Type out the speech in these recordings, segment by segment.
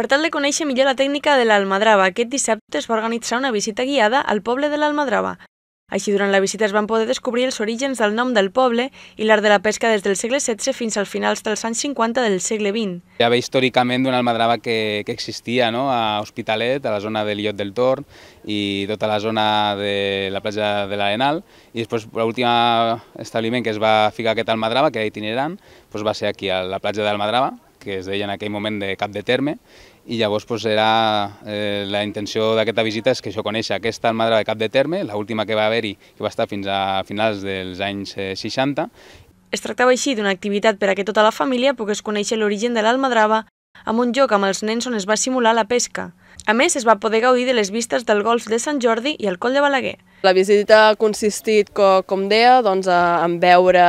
Per tal de conèixer millor la tècnica de l'almadrava, aquest dissabte es va organitzar una visita guiada al poble de l'Almadrava. Així, durant la visita es van poder descobrir els orígens del nom del poble i l'art de la pesca des del segle XVI fins als finals dels anys 50 del segle XX. Ja ve històricament d'una almadrava que existia, no?, a Hospitalet, a la zona de l'Illot del Torn i tota la zona de la platja de l'Arenal, i després l'últim establiment que es va ficar aquesta almadrava, que era itinerant, va ser aquí a la platja de l'Almadrava, que es deia en aquell moment de Cap de Terme, i llavors la intenció d'aquesta visita és que això conèixer aquesta almadrava de Cap de Terme, l'última que va haver-hi, que va estar fins a finals dels anys 60. Es tractava així d'una activitat per a que tota la família pogués conèixer l'origen de l'almadrava amb un joc amb els nens on es va simular la pesca. A més, es va poder gaudir de les vistes del golf de Sant Jordi i el Coll de Balaguer. La visita ha consistit, com deia, en veure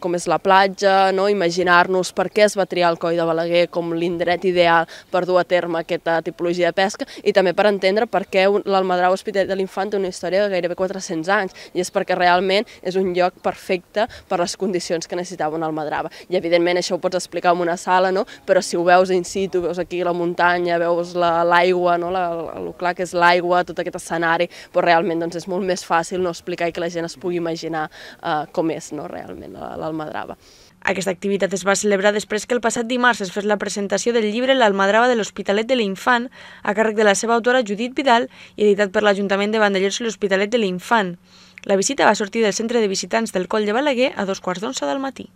com és la platja, imaginar-nos per què es va triar el Coll de Balaguer com l'indret ideal per dur a terme aquesta tipologia de pesca i també per entendre per què l'Almadrava Hospitalet de l'Infant té una història de gairebé 400 anys, i és perquè realment és un lloc perfecte per les condicions que necessitava una almadrava. I evidentment això ho pots explicar en una sala, però si ho veus in situ, veus aquí la muntanya, veus l'aigua, el clar que és l'aigua, tot aquest escenari, realment és molt més fàcil explicar i que la gent es pugui imaginar com és realment l'almadrava. Aquesta activitat es va celebrar després que el passat dimarts es fes la presentació del llibre L'Almadrava de l'Hospitalet de l'Infant, a càrrec de la seva autora Judit Vidal i editat per l'Ajuntament de Vandellòs i l'Hospitalet de l'Infant. La visita va sortir del centre de visitants del Coll de Balaguer a 2:15 del matí.